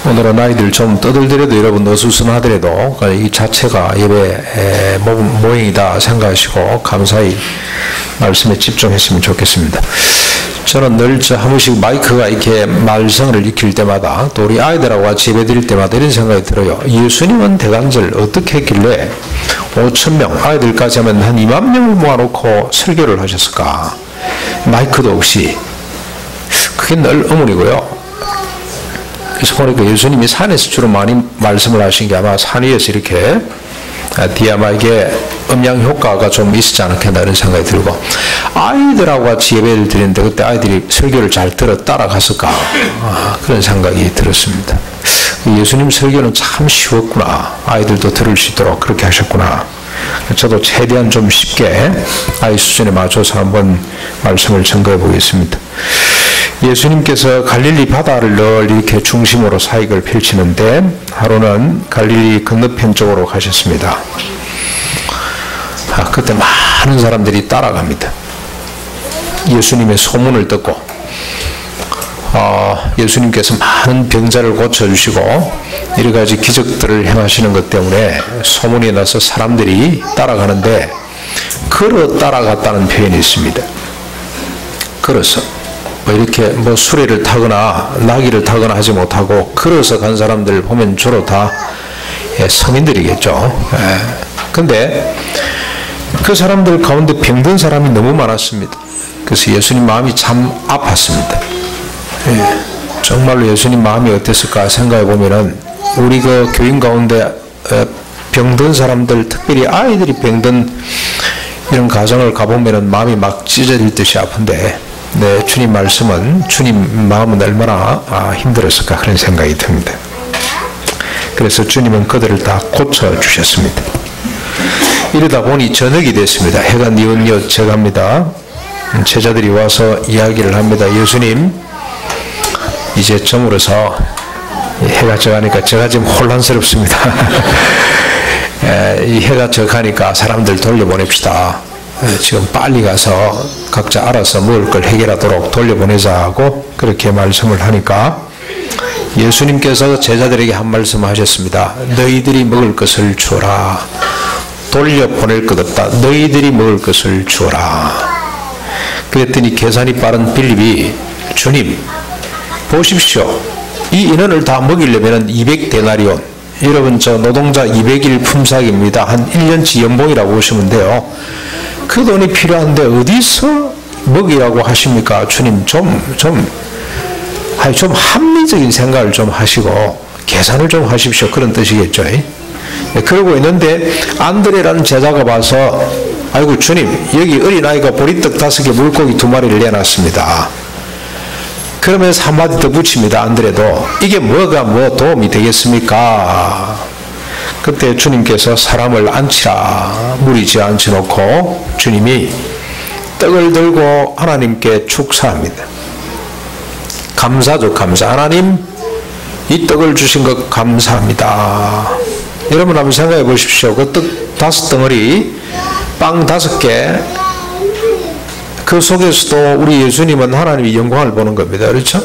오늘은 아이들 좀 떠들더라도 여러분 어수선하더라도 이 자체가 예배 모형이다 생각하시고 감사히 말씀에 집중했으면 좋겠습니다. 저는 늘 한 번씩 마이크가 이렇게 말성을 익힐 때마다 또 우리 아이들하고 같이 예배 드릴 때마다 이런 생각이 들어요. 예수님은 대간절 어떻게 했길래 5,000명, 아이들까지 하면 한 2만 명을 모아놓고 설교를 하셨을까? 마이크도 없이. 그게 늘 의문이고요. 그래서 보니까 예수님이 산에서 주로 많이 말씀을 하신 게 아마 산 위에서 이렇게 뒤에 아마 이게 음양 효과가 좀 있었지 않겠나 이런 생각이 들고, 아이들하고 같이 예배를 드리는데 그때 아이들이 설교를 잘 들어 따라갔을까? 그런 생각이 들었습니다. 예수님 설교는 참 쉬웠구나. 아이들도 들을 수 있도록 그렇게 하셨구나. 저도 최대한 좀 쉽게 아이 수준에 맞춰서 한번 말씀을 전거해 보겠습니다. 예수님께서 갈릴리 바다를 늘 이렇게 중심으로 사역을 펼치는데 하루는 갈릴리 건너편 쪽으로 가셨습니다. 그때 많은 사람들이 따라갑니다. 예수님의 소문을 듣고 예수님께서 많은 병자를 고쳐주시고 여러 가지 기적들을 행하시는 것 때문에 소문이 나서 사람들이 따라가는데 걸어 따라갔다는 표현이 있습니다. 걸어서 이렇게 수레를 타거나 나귀를 타거나 하지 못하고 걸어서 간 사람들 보면 주로 다 성인들이겠죠. 근데 그 사람들 가운데 병든 사람이 너무 많았습니다. 그래서 예수님 마음이 참 아팠습니다. 정말로 예수님 마음이 어땠을까 생각해 보면은 우리 그 교인 가운데 병든 사람들, 특별히 아이들이 병든 이런 가정을 가보면은 마음이 막 찢어질 듯이 아픈데, 네, 주님 말씀은, 주님 마음은 얼마나 힘들었을까 그런 생각이 듭니다. 그래서 주님은 그들을 다 고쳐주셨습니다. 이러다 보니 저녁이 됐습니다. 해가 뉘엿뉘엿 져갑니다. 제자들이 와서 이야기를 합니다. 예수님, 이제 저물어서 해가 져가니까 제가 지금 혼란스럽습니다. 이 해가 져가니까 사람들 돌려보냅시다. 지금 빨리 가서 각자 알아서 먹을 걸 해결하도록 돌려보내자고 그렇게 말씀을 하니까 예수님께서 제자들에게 한 말씀 하셨습니다. 너희들이 먹을 것을 주어라. 돌려보낼 것 없다. 너희들이 먹을 것을 주어라. 그랬더니 계산이 빠른 빌립이, 주님 보십시오. 이 인원을 다 먹이려면 200데나리온, 여러분 저 노동자 200일 품삯입니다. 한 1년치 연봉이라고 보시면 돼요. 그 돈이 필요한데 어디서 먹이라고 하십니까? 주님 좀 합리적인 생각을 좀 하시고 계산을 좀 하십시오. 그런 뜻이겠죠. 그러고 있는데 안드레라는 제자가 와서, 아이고 주님, 여기 어린아이가 보리떡 5개 물고기 2마리를 내놨습니다. 그러면서 한마디 더 붙입니다. 안드레도. 이게 뭐가 도움이 되겠습니까? 그때 주님께서 사람을 앉히라. 무리지어 앉혀놓고 주님이 떡을 들고 하나님께 축사합니다. 감사죠, 감사. 하나님, 이 떡을 주신 것 감사합니다. 여러분 한번 생각해 보십시오. 그 떡 5덩어리, 빵 5개, 그 속에서도 우리 예수님은 하나님의 영광을 보는 겁니다. 그렇죠?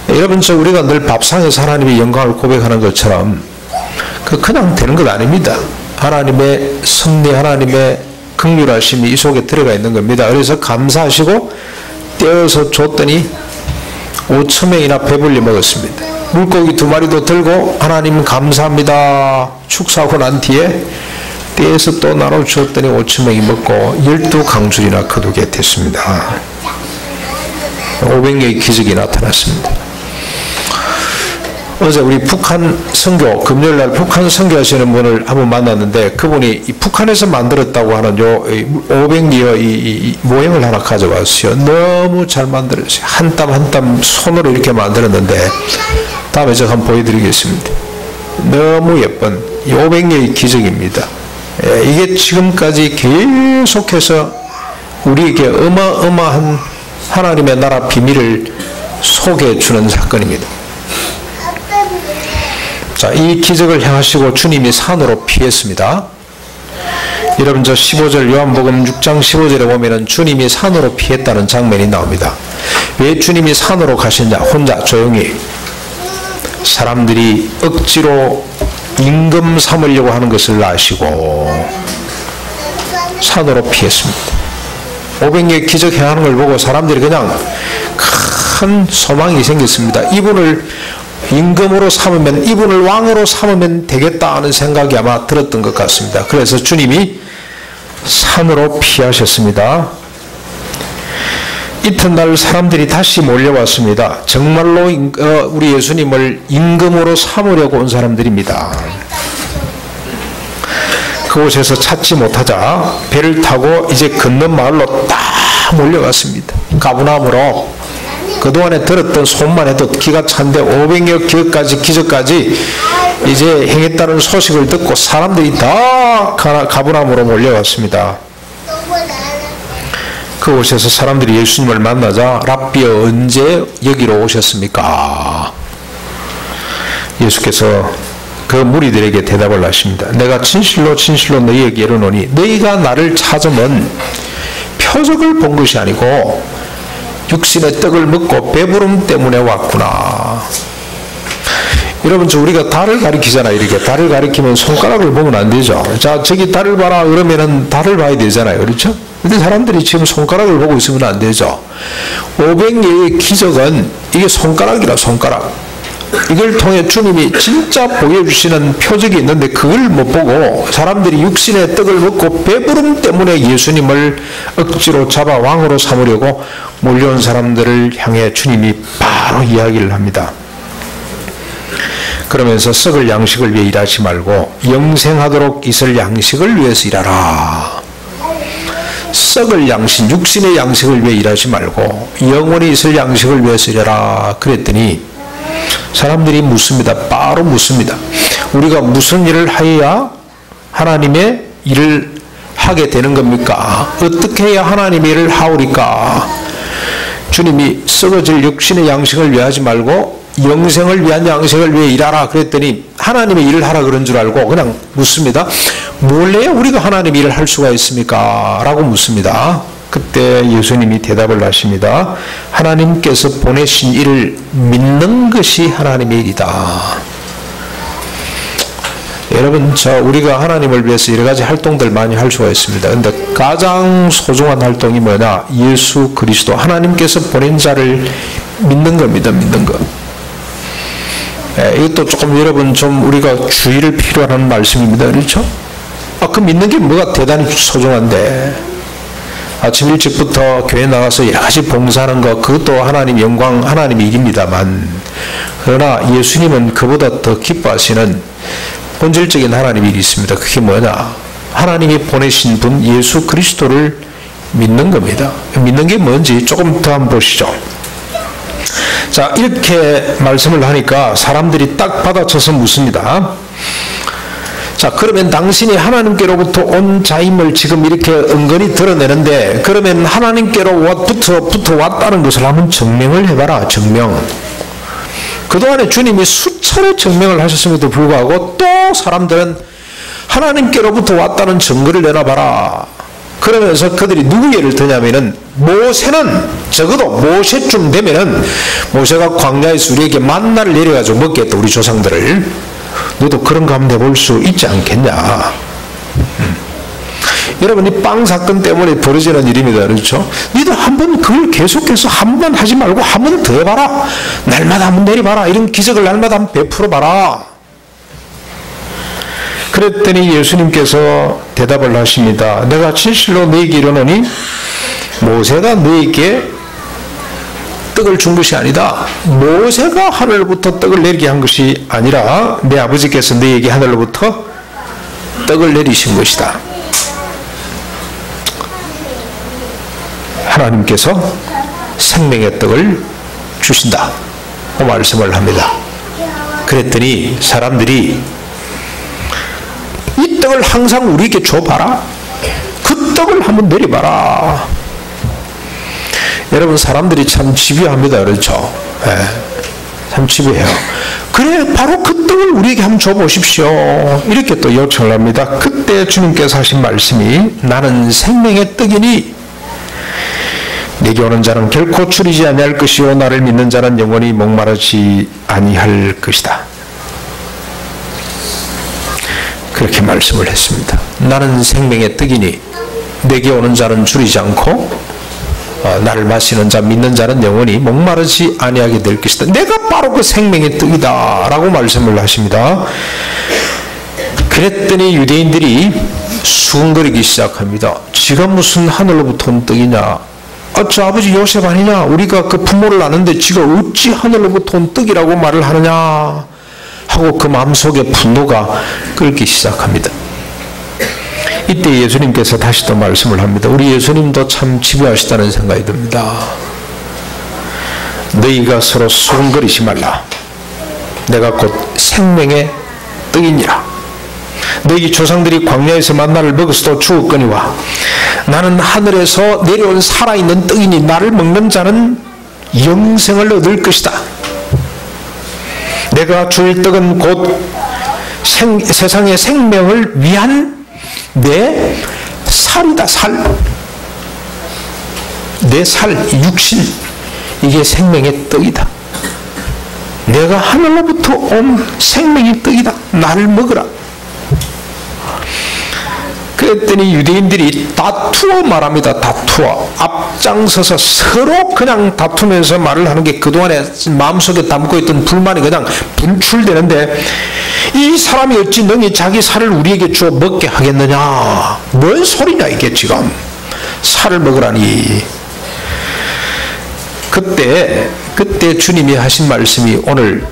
여러분, 우리가 늘 밥상에서 하나님의 영광을 고백하는 것처럼 그냥 되는 것 아닙니다. 하나님의 섭리, 하나님의 긍휼하심이 이 속에 들어가 있는 겁니다. 그래서 감사하시고 떼어서 줬더니 5,000명이나 배불리 먹었습니다. 물고기 2마리도 들고 하나님 감사합니다 축사하고 난 뒤에 떼어서 또 나눠주었더니 5,000명이 먹고 12강줄이나 거두게 됐습니다. 500명의 기적이 나타났습니다. 어제 우리 북한 선교, 금요일날 북한 선교하시는 분을 한번 만났는데 그분이 이 북한에서 만들었다고 하는 500리어 이 모형을 하나 가져왔어요. 너무 잘 만들었어요. 한 땀 한 땀 손으로 이렇게 만들었는데 다음에 제가 한번 보여드리겠습니다. 너무 예쁜 500리어의 기적입니다. 이게 지금까지 계속해서 우리에게 어마어마한 하나님의 나라 비밀을 소개해주는 사건입니다. 자, 이 기적을 행하시고 주님이 산으로 피했습니다. 여러분, 저 15절 요한복음 6장 15절에 보면은 주님이 산으로 피했다는 장면이 나옵니다. 왜 주님이 산으로 가셨냐? 혼자 조용히. 사람들이 억지로 임금 삼으려고 하는 것을 아시고 산으로 피했습니다. 500개 기적 행하는 걸 보고 사람들이 그냥 큰 소망이 생겼습니다. 이분을 임금으로 삼으면, 이분을 왕으로 삼으면 되겠다 하는 생각이 아마 들었던 것 같습니다. 그래서 주님이 산으로 피하셨습니다. 이튿날 사람들이 다시 몰려왔습니다. 정말로 우리 예수님을 임금으로 삼으려고 온 사람들입니다. 그곳에서 찾지 못하자 배를 타고 이제 건넌 마을로 딱 몰려갔습니다. 가브나움으로 그동안에 들었던 소문만 해도 기가 찬데 500여 기적까지 이제 행했다는 소식을 듣고 사람들이 다 가브나움으로 몰려왔습니다. 그곳에서 사람들이 예수님을 만나자 랍비 언제 여기로 오셨습니까? 예수께서 그 무리들에게 대답을 하십니다. 내가 진실로 진실로 너희에게 이르노니 너희가 나를 찾으면 표적을 본 것이 아니고 육신의 떡을 먹고 배부름 때문에 왔구나. 여러분, 우리가 달을 가리키잖아요. 이렇게 달을 가리키면 손가락을 보면 안 되죠. 자, 저기 달을 봐라 그러면은 달을 봐야 되잖아요. 그렇죠? 근데 사람들이 지금 손가락을 보고 있으면 안 되죠. 500개의 기적은 이게 손가락이라, 손가락. 이걸 통해 주님이 진짜 보여주시는 표적이 있는데 그걸 못 보고 사람들이 육신의 떡을 먹고 배부름 때문에 예수님을 억지로 잡아 왕으로 삼으려고 몰려온 사람들을 향해 주님이 바로 이야기를 합니다. 그러면서 썩을 양식을 위해 일하지 말고 영생하도록 있을 양식을 위해서 일하라. 썩을 양식, 육신의 양식을 위해 일하지 말고 영원히 있을 양식을 위해서 일하라. 그랬더니 사람들이 묻습니다. 바로 묻습니다. 우리가 무슨 일을 하여야 하나님의 일을 하게 되는 겁니까? 어떻게 해야 하나님의 일을 하오리까? 주님이 썩어질 육신의 양식을 위해 하지 말고 영생을 위한 양식을 위해 일하라 그랬더니 하나님의 일을 하라 그런 줄 알고 그냥 묻습니다. 뭘 해야 우리가 하나님의 일을 할 수가 있습니까? 라고 묻습니다. 그때 예수님이 대답을 하십니다. 하나님께서 보내신 일을 믿는 것이 하나님의 일이다. 여러분, 우리가 하나님을 위해서 여러 가지 활동들 많이 할 수가 있습니다. 그런데 가장 소중한 활동이 뭐냐? 예수 그리스도, 하나님께서 보낸 자를 믿는 겁니다. 믿는 것. 이것도 조금 여러분 좀 우리가 주의를 필요로 하는 말씀입니다. 그렇죠? 그 믿는 게 뭐가 대단히 소중한데. 아침 일찍부터 교회 나가서 여러 가지 봉사하는 것, 그것도 하나님 영광, 하나님의 일입니다만, 그러나 예수님은 그보다 더 기뻐하시는 본질적인 하나님의 일이 있습니다. 그게 뭐냐? 하나님이 보내신 분 예수 그리스도를 믿는 겁니다. 믿는 게 뭔지 조금 더 한번 보시죠. 자, 이렇게 말씀을 하니까 사람들이 딱 받아쳐서 묻습니다. 자, 그러면 당신이 하나님께로부터 온 자임을 지금 이렇게 은근히 드러내는데, 그러면 하나님께로부터 왔다는 것을 한번 증명을 해봐라. 증명. 그동안에 주님이 수차례 증명을 하셨음에도 불구하고 또 사람들은 하나님께로부터 왔다는 증거를 내놔봐라. 그러면서 그들이 누구 예를 드냐면은 모세는, 적어도 모세쯤 되면은 모세가 광야에서 우리에게 만나를 내려가지고 먹겠다, 우리 조상들을. 너도 그런 거 한번 해볼 수 있지 않겠냐. 여러분, 이 빵 사건 때문에 벌어지는 일입니다. 그렇죠? 너도 한번 그걸 계속해서 한 번 하지 말고 한 번 더 해봐라. 날마다 한번 내려봐라. 이런 기적을 날마다 한번 베풀어봐라. 그랬더니 예수님께서 대답을 하십니다. 내가 진실로 너에게 이르노니 모세가 너에게 떡을 준 것이 아니다. 모세가 하늘로부터 떡을 내리게 한 것이 아니라 내 아버지께서 너에게 하늘로부터 떡을 내리신 것이다. 하나님께서 생명의 떡을 주신다. 그 말씀을 합니다. 그랬더니 사람들이 이 떡을 항상 우리에게 줘봐라. 그 떡을 한번 내려봐라. 여러분, 사람들이 참 집요합니다. 그렇죠? 네, 참 집요해요. 그래, 바로 그 떡을 우리에게 한번 줘보십시오. 이렇게 또 요청을 합니다. 그때 주님께서 하신 말씀이 나는 생명의 떡이니 내게 오는 자는 결코 줄이지 아니할 것이요 나를 믿는 자는 영원히 목마르지 아니할 것이다. 그렇게 말씀을 했습니다. 나는 생명의 떡이니 내게 오는 자는 줄이지 않고 나를 마시는 자 믿는 자는 영원히 목마르지 아니하게 될 것이다. 내가 바로 그 생명의 떡이다 라고 말씀을 하십니다. 그랬더니 유대인들이 수군거리기 시작합니다. 지가 무슨 하늘로부터 온 떡이냐, 저 아버지 요셉 아니냐, 우리가 그 부모를 아는데 지가 어찌 하늘로부터 온 떡이라고 말을 하느냐 하고 그 마음속에 분노가 끓기 시작합니다. 이때 예수님께서 다시 또 말씀을 합니다. 우리 예수님도 참 집요하시다는 생각이 듭니다. 너희가 서로 수군거리지 말라. 내가 곧 생명의 떡이니라. 너희 조상들이 광야에서 만나를 먹어서도 죽었거니와 나는 하늘에서 내려온 살아있는 떡이니 나를 먹는 자는 영생을 얻을 것이다. 내가 줄 떡은 곧 세상의 생명을 위한 내 살이다. 내 살, 육신, 이게 생명의 떡이다. 내가 하늘로부터 온 생명의 떡이다. 나를 먹으라. 그랬더니 유대인들이 다투어 말합니다. 다투어 앞장서서 서로 그냥 다투면서 말을 하는 게 그동안에 마음속에 담고 있던 불만이 그냥 분출되는데, 이 사람이 어찌 능히 자기 살을 우리에게 주어 먹게 하겠느냐, 뭔 소리냐 이게 지금, 살을 먹으라니. 그때 주님이 하신 말씀이 오늘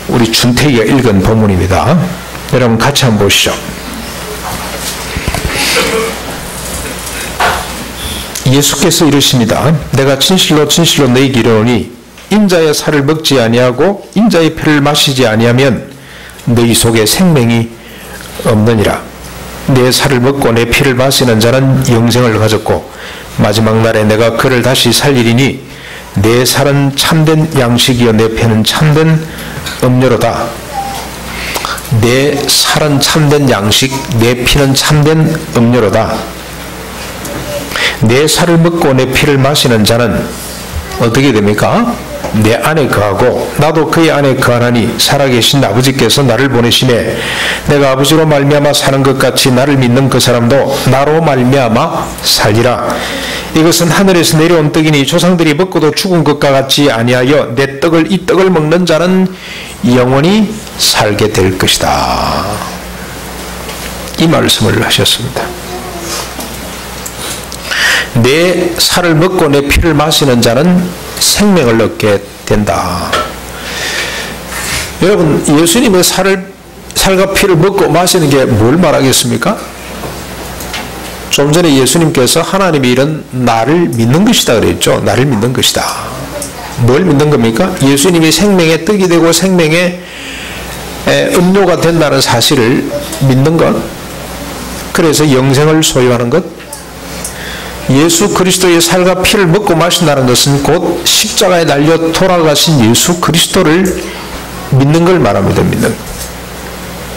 우리 준택이가 읽은 본문입니다. 여러분 같이 한번 보시죠. 예수께서 이르십니다. 내가 진실로 진실로 너희에게 이르노니 인자의 살을 먹지 아니하고 인자의 피를 마시지 아니하면 너희 속에 생명이 없느니라. 내 살을 먹고 내 피를 마시는 자는 영생을 가졌고 마지막 날에 내가 그를 다시 살리리니 내 살은 참된 양식이요 내 피는 참된 음료로다. 내 살은 참된 양식, 내 피는 참된 음료로다. 내 살을 먹고 내 피를 마시는 자는 어떻게 됩니까? 내 안에 거하고 나도 그의 안에 거하나니 살아계신 아버지께서 나를 보내시매 내가 아버지로 말미암아 사는 것 같이 나를 믿는 그 사람도 나로 말미암아 살리라. 이것은 하늘에서 내려온 떡이니 조상들이 먹고도 죽은 것과 같지 아니하여 이 떡을 먹는 자는 영원히 살게 될 것이다. 이 말씀을 하셨습니다. 내 살을 먹고 내 피를 마시는 자는 생명을 얻게 된다. 여러분, 예수님의 살과 피를 먹고 마시는 게 뭘 말하겠습니까? 좀 전에 예수님께서 하나님이 이런 나를 믿는 것이다 그랬죠. 나를 믿는 것이다. 뭘 믿는 겁니까? 예수님이 생명의 떡이 되고 생명의 음료가 된다는 사실을 믿는 것, 그래서 영생을 소유하는 것, 예수 그리스도의 살과 피를 먹고 마신다는 것은 곧 십자가에 달려 돌아가신 예수 그리스도를 믿는 걸 말합니다. 믿는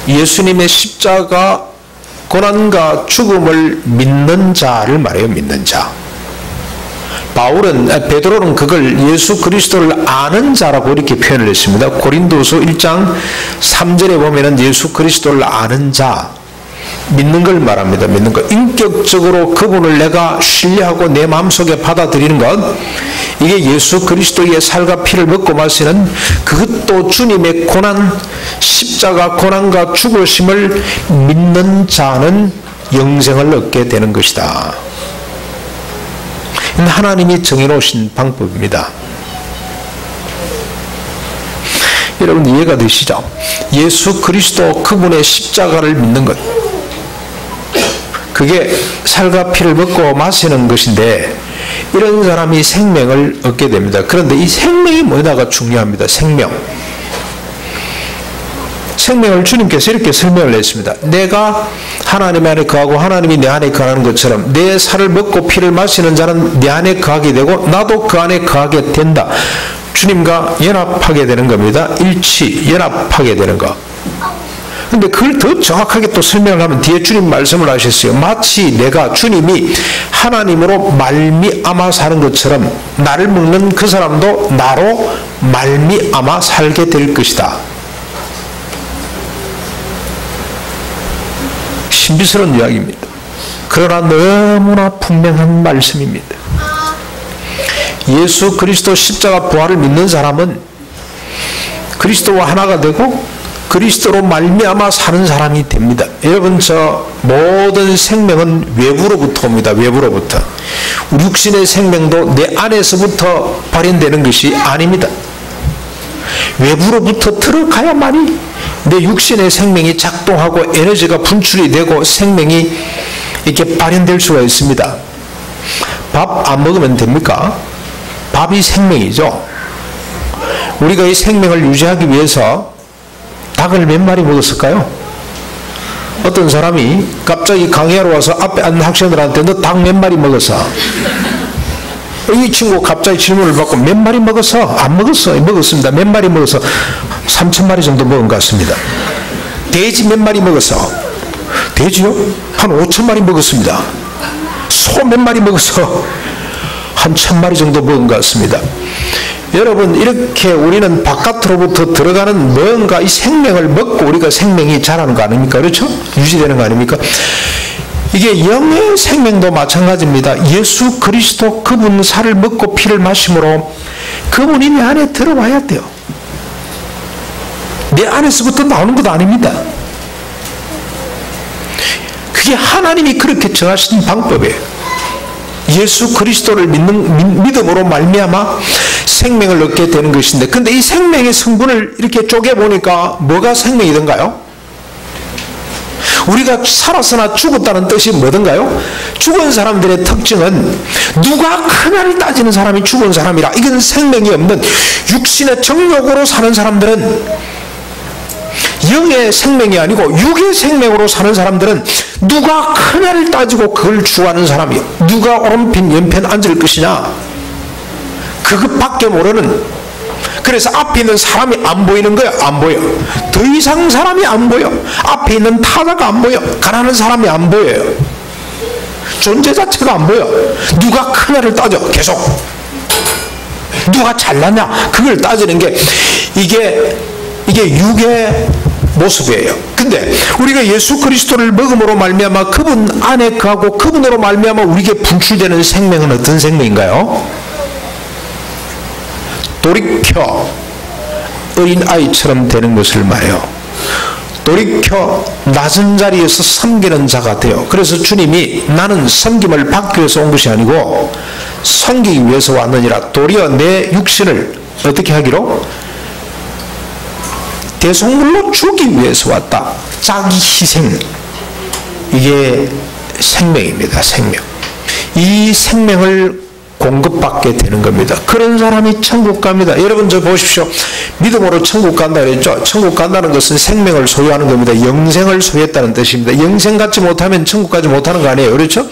예수님의 십자가 고난과 죽음을 믿는 자를 말해요. 믿는 자. 베드로는 그걸 예수 그리스도를 아는 자라고 이렇게 표현을 했습니다. 고린도서 1장 3절에 보면은 예수 그리스도를 아는 자, 믿는 걸 말합니다. 믿는 것. 인격적으로 그분을 내가 신뢰하고 내 마음속에 받아들이는 것, 이게 예수 그리스도의 살과 피를 먹고 마시는, 그것도 주님의 고난, 십자가 고난과 죽으심을 믿는 자는 영생을 얻게 되는 것이다. 하나님이 정해놓으신 방법입니다. 여러분 이해가 되시죠? 예수 그리스도 그분의 십자가를 믿는 것, 그게 살과 피를 먹고 마시는 것인데, 이런 사람이 생명을 얻게 됩니다. 그런데 이 생명이 뭐냐가 중요합니다. 생명을 주님께서 이렇게 설명을 했습니다. 내가 하나님 안에 거하고 하나님이 내 안에 거하는 것처럼 내 살을 먹고 피를 마시는 자는 내 안에 거하게 되고 나도 그 안에 거하게 된다. 주님과 연합하게 되는 겁니다. 연합하게 되는 것. 근데 그걸 더 정확하게 또 설명을 하면 뒤에 주님 말씀을 하셨어요. 마치 주님이 하나님으로 말미암아 사는 것처럼 나를 먹는 그 사람도 나로 말미암아 살게 될 것이다. 신비스러운 이야기입니다. 그러나 너무나 분명한 말씀입니다. 예수 그리스도 십자가 부활을 믿는 사람은 그리스도와 하나가 되고 그리스도로 말미암아 사는 사람이 됩니다. 여러분, 저 모든 생명은 외부로부터 옵니다. 외부로부터. 육신의 생명도 내 안에서부터 발현되는 것이 아닙니다. 외부로부터 들어가야만이 내 육신의 생명이 작동하고 에너지가 분출이 되고 생명이 이렇게 발현될 수가 있습니다. 밥 안 먹으면 됩니까? 밥이 생명이죠. 우리가 이 생명을 유지하기 위해서 닭을 몇 마리 먹었을까요? 어떤 사람이 갑자기 강의하러 와서 앞에 앉는 학생들한테 너 닭 몇 마리 먹었어? 이 친구 갑자기 질문을 받고 몇 마리 먹었어? 안 먹었어. 먹었습니다. 몇 마리 먹었어? 3,000마리 정도 먹은 것 같습니다. 돼지 몇 마리 먹었어? 돼지요? 한 5,000마리 먹었습니다. 소 몇 마리 먹었어? 한 1,000마리 정도 먹은 것 같습니다. 여러분, 이렇게 우리는 바깥으로부터 들어가는 뭔가 이 생명을 먹고 우리가 생명이 자라는 거 아닙니까? 그렇죠? 유지되는 거 아닙니까? 이게 영의 생명도 마찬가지입니다. 예수 그리스도 그분 살을 먹고 피를 마심으로 그분이 내 안에 들어와야 돼요. 내 안에서부터 나오는 것도 아닙니다. 그게 하나님이 그렇게 정하신 방법이에요. 예수 그리스도를 믿음으로 말미암아 생명을 얻게 되는 것인데, 근데 이 생명의 성분을 이렇게 쪼개보니까 뭐가 생명이던가요? 우리가 살았으나 죽었다는 뜻이 뭐던가요? 죽은 사람들의 특징은 누가 크나를 따지는 사람이 죽은 사람이라. 이건 생명이 없는 육신의 정욕으로 사는 사람들은, 영의 생명이 아니고 육의 생명으로 사는 사람들은 누가 크나를 따지고 그걸 추구하는 사람이에요. 누가 오른편 연편 앉을 것이냐, 그것밖에 모르는. 그래서 앞에 있는 사람이 안 보이는 거야. 안 보여. 더 이상 사람이 안 보여. 앞에 있는 타자가 안 보여. 가난한 사람이 안 보여요. 존재 자체가 안 보여. 누가 크나를 따져. 계속 누가 잘났냐 그걸 따지는 게 이게 육의 모습이에요. 근데 우리가 예수 그리스도를 먹음으로 말미암아 그분 안에 거하고 그분으로 말미암아 우리에게 분출되는 생명은 어떤 생명인가요? 돌이켜 어린아이처럼 되는 것을 말해요. 돌이켜 낮은 자리에서 섬기는 자가 돼요. 그래서 주님이 나는 섬김을 받기 위해서 온 것이 아니고 섬기기 위해서 왔느니라. 도리어 내 육신을 어떻게 하기로? 대속물로 주기 위해서 왔다. 자기 희생. 이게 생명입니다. 생명. 이 생명을 공급받게 되는 겁니다. 그런 사람이 천국 갑니다. 여러분, 저 보십시오. 믿음으로 천국 간다 그랬죠. 천국 간다는 것은 생명을 소유하는 겁니다. 영생을 소유했다는 뜻입니다. 영생 갖지 못하면 천국 가지 못하는 거 아니에요. 그렇죠?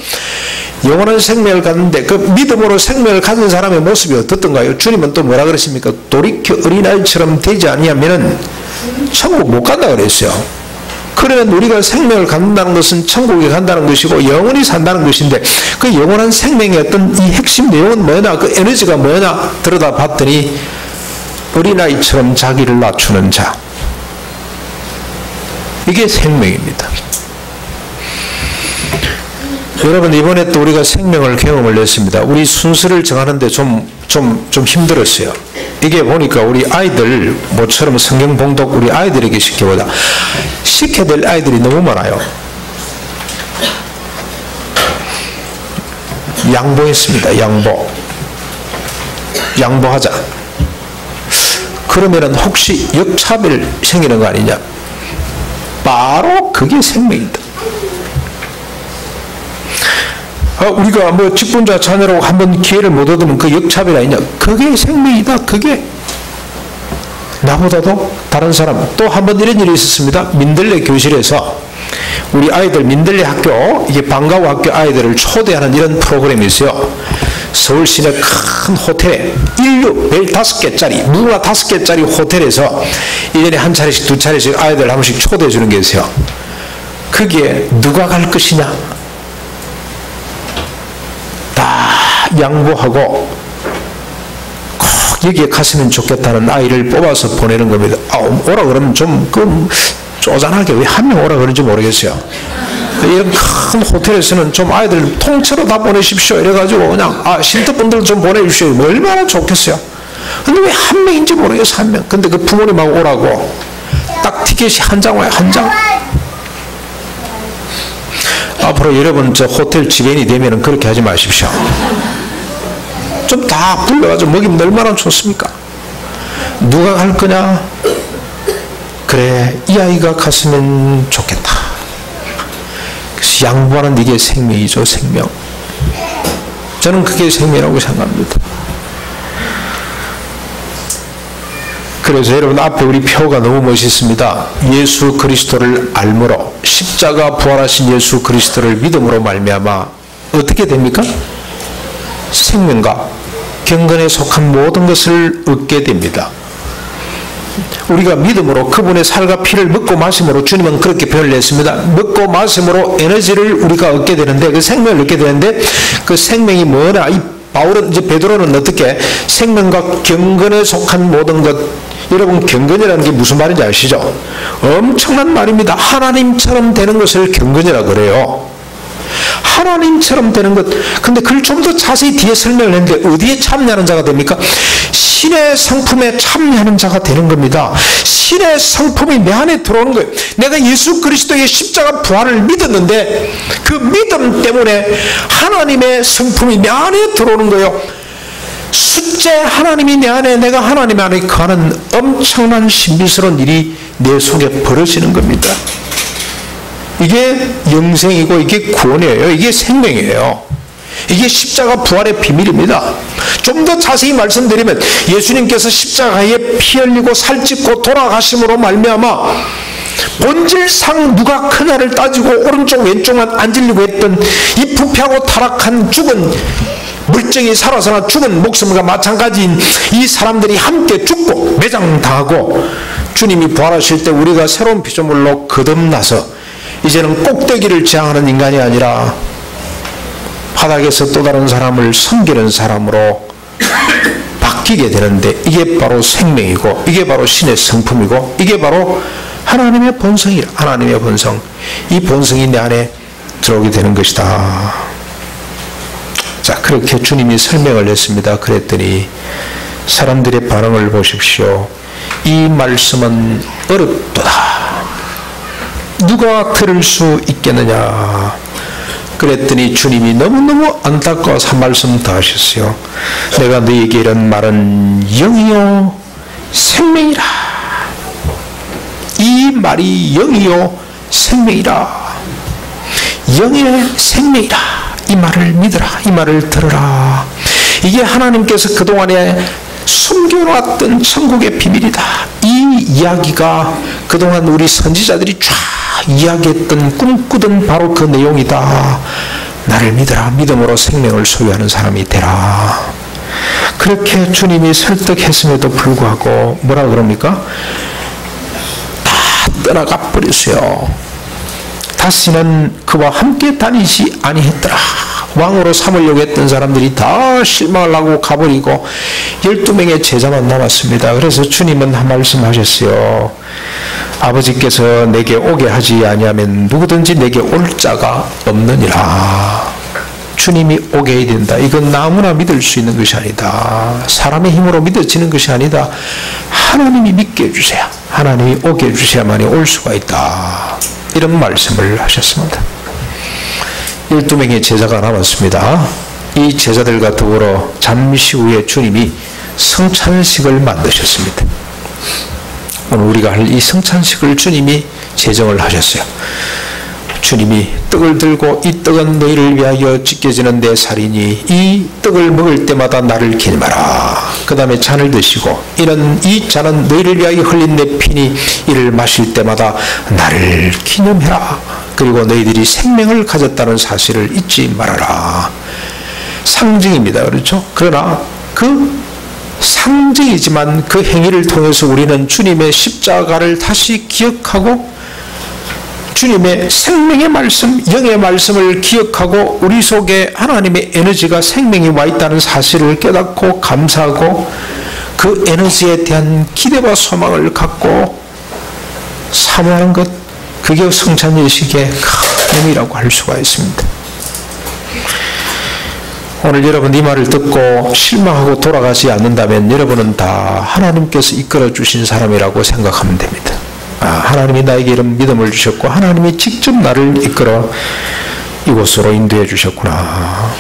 영원한 생명을 갖는데 그 믿음으로 생명을 가진 사람의 모습이 어떻던가요? 주님은 또 뭐라 그러십니까? 돌이켜 어린아이처럼 되지 아니하면은 천국 못 간다 그랬어요. 그러면 우리가 생명을 갖는다는 것은 천국에 간다는 것이고 영원히 산다는 것인데, 그 영원한 생명의 어떤 이 핵심 내용은 뭐냐, 그 에너지가 뭐냐 들여다봤더니 어린아이처럼 자기를 낮추는 자, 이게 생명입니다. 여러분, 이번에 또 우리가 생명을 경험을 했습니다. 우리 순서를 정하는데 좀 힘들었어요. 이게 보니까 우리 아이들 모처럼 성경 봉독 우리 아이들에게 시켜보자. 시켜야 될 아이들이 너무 많아요. 양보했습니다. 양보하자. 그러면은 혹시 역차별 생기는 거 아니냐? 바로 그게 생명이다. 우리가 뭐 직분자 자녀라고 한번 기회를 못 얻으면 그 역차별 아니냐? 그게 생명이다. 그게 나보다도 다른 사람. 또 한 번 이런 일이 있었습니다. 민들레 교실에서 우리 아이들 민들레 학교, 이게 방과후 학교 아이들을 초대하는 이런 프로그램이 있어요. 서울 시내 큰 호텔에 인류 벨 5개짜리, 무궁화 5개짜리 호텔에서 1년에 한 차례씩 두 차례씩 아이들 한 번씩 초대해 주는 게 있어요. 그게 누가 갈 것이냐? 다 양보하고 꼭 여기에 갔으면 좋겠다는 아이를 뽑아서 보내는 겁니다. 오라 그러면 좀 쪼잔하게 왜 한 명 오라 그런지 모르겠어요. 이런 큰 호텔에서는 좀 아이들 통째로 다 보내십시오 이래가지고 그냥 신터분들 좀 보내주십시오. 뭐 얼마나 좋겠어요. 근데 왜 한 명인지 모르겠어, 한 명. 근데 그 부모님하고 오라고 딱 티켓이 한 장 와요, 한 장. 앞으로 여러분 저 호텔 지배인이 되면은 그렇게 하지 마십시오. 좀 다 불러가지고 먹이면 얼마나 좋습니까? 누가 갈 거냐? 그래, 이 아이가 갔으면 좋겠다. 그래서 양보하는 이게 생명이죠, 생명. 저는 그게 생명이라고 생각합니다. 그래서 여러분 앞에 우리 표가 너무 멋있습니다. 예수 그리스도를 알므로, 십자가 부활하신 예수 그리스도를 믿음으로 말미암아 어떻게 됩니까? 생명과 경건에 속한 모든 것을 얻게 됩니다. 우리가 믿음으로 그분의 살과 피를 먹고 마심으로, 주님은 그렇게 표현을 했습니다. 먹고 마심으로 에너지를 우리가 얻게 되는데, 그 생명을 얻게 되는데, 그 생명이 뭐냐? 이 바울은, 이제 베드로는 어떻게 생명과 경건에 속한 모든 것. 여러분, 경건이라는 게 무슨 말인지 아시죠? 엄청난 말입니다. 하나님처럼 되는 것을 경건이라 그래요. 하나님처럼 되는 것. 근데 그걸 좀 더 자세히 뒤에 설명을 했는데 어디에 참여하는 자가 됩니까? 신의 성품에 참여하는 자가 되는 겁니다. 신의 성품이 내 안에 들어오는 거예요. 내가 예수 그리스도의 십자가 부활을 믿었는데 그 믿음 때문에 하나님의 성품이 내 안에 들어오는 거예요. 숫째 하나님이 내 안에, 내가 하나님 안에 거하는 엄청난 신비스러운 일이 내 속에 벌어지는 겁니다. 이게 영생이고 이게 구원이에요. 이게 생명이에요. 이게 십자가 부활의 비밀입니다. 좀 더 자세히 말씀드리면 예수님께서 십자가에 피 흘리고 살찢고 돌아가심으로 말미암아 본질상 누가 크냐를 따지고 오른쪽 왼쪽만 안 질리고 했던 이 부패하고 타락한 죽은 물증이 살아서나 죽은 목숨과 마찬가지인 이 사람들이 함께 죽고 매장당하고 주님이 부활하실 때 우리가 새로운 피조물로 거듭나서 이제는 꼭대기를 지향하는 인간이 아니라 바닥에서 또 다른 사람을 섬기는 사람으로 바뀌게 되는데, 이게 바로 생명이고 이게 바로 신의 성품이고 이게 바로 하나님의 본성이라. 하나님의 본성, 이 본성이 내 안에 들어오게 되는 것이다. 자, 그렇게 주님이 설명을 했습니다. 그랬더니 사람들의 반응을 보십시오. 이 말씀은 어렵도다. 누가 들을 수 있겠느냐. 그랬더니 주님이 너무너무 안타까워서 한 말씀 더 하셨어요. 내가 너에게 이런 말은 영이요 생명이라. 이 말이 영이요 생명이라. 영의 생명이라. 이 말을 믿으라. 이 말을 들으라. 이게 하나님께서 그동안에 숨겨놨던 천국의 비밀이다. 이 이야기가 그동안 우리 선지자들이 쫙 이야기했던, 꿈꾸던 바로 그 내용이다. 나를 믿으라. 믿음으로 생명을 소유하는 사람이 되라. 그렇게 주님이 설득했음에도 불구하고 뭐라 그럽니까? 다 떠나가 버렸어요. 다시는 그와 함께 다니지 아니했더라. 왕으로 삼으려고 했던 사람들이 다 실망을 하고 가버리고 12명의 제자만 남았습니다. 그래서 주님은 한 말씀 하셨어요. 아버지께서 내게 오게 하지 아니하면 누구든지 내게 올 자가 없느니라. 주님이 오게 해야 된다. 이건 아무나 믿을 수 있는 것이 아니다. 사람의 힘으로 믿어지는 것이 아니다. 하나님이 믿게 해주세요. 하나님이 오게 해주셔야만이 올 수가 있다. 이런 말씀을 하셨습니다. 12명의 제자가 남았습니다. 이 제자들과 더불어 잠시 후에 주님이 성찬식을 만드셨습니다. 오늘 우리가 할 이 성찬식을 주님이 제정을 하셨어요. 주님이 떡을 들고 이 떡은 너희를 위하여 찢겨지는 내 살이니 이 떡을 먹을 때마다 나를 기념하라. 그 다음에 잔을 드시고 이 잔은 너희를 위하여 흘린 내 피니 이를 마실 때마다 나를 기념해라. 그리고 너희들이 생명을 가졌다는 사실을 잊지 말아라. 상징입니다. 그렇죠? 그러나 그 상징이지만 그 행위를 통해서 우리는 주님의 십자가를 다시 기억하고 주님의 생명의 말씀, 영의 말씀을 기억하고 우리 속에 하나님의 에너지가 생명이 와 있다는 사실을 깨닫고 감사하고 그 에너지에 대한 기대와 소망을 갖고 사모하는 것, 그게 성찬 예식의 삶이라고 할 수가 있습니다. 오늘 여러분 이 말을 듣고 실망하고 돌아가지 않는다면 여러분은 다 하나님께서 이끌어 주신 사람이라고 생각하면 됩니다. 하나님이 나에게 이런 믿음을 주셨고 하나님이 직접 나를 이끌어 이곳으로 인도해 주셨구나.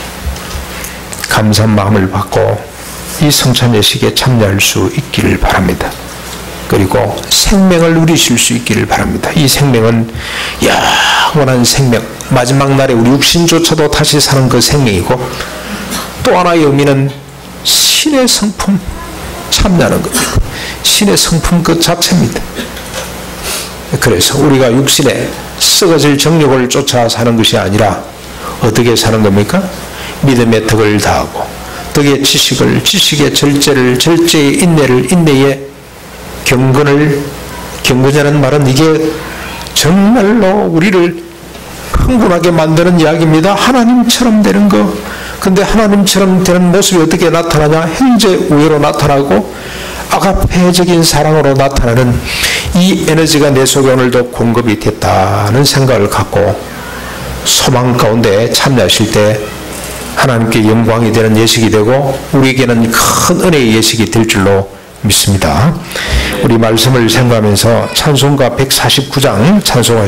감사한 마음을 받고 이 성찬 예식에 참여할 수 있기를 바랍니다. 그리고 생명을 누리실 수 있기를 바랍니다. 이 생명은 영원한 생명, 마지막 날에 우리 육신조차도 다시 사는 그 생명이고 또 하나의 의미는 신의 성품 참여하는 겁니다. 신의 성품 그 자체입니다. 그래서 우리가 육신에 썩어질 정욕을 쫓아 사는 것이 아니라 어떻게 사는 겁니까? 믿음의 덕을 다하고 덕의 지식의 절제를, 절제의 인내를, 인내의 경건이라는 말은 이게 정말로 우리를 흥분하게 만드는 이야기입니다. 하나님처럼 되는 거. 근데 하나님처럼 되는 모습이 어떻게 나타나냐? 현재 우애로 나타나고 아가페적인 사랑으로 나타나는 이 에너지가 내 속에 오늘도 공급이 됐다는 생각을 갖고 소망 가운데 참여하실 때 하나님께 영광이 되는 예식이 되고 우리에게는 큰 은혜의 예식이 될 줄로 믿습니다. 우리 말씀을 생각하면서 찬송가 149장 찬송하시겠습니다.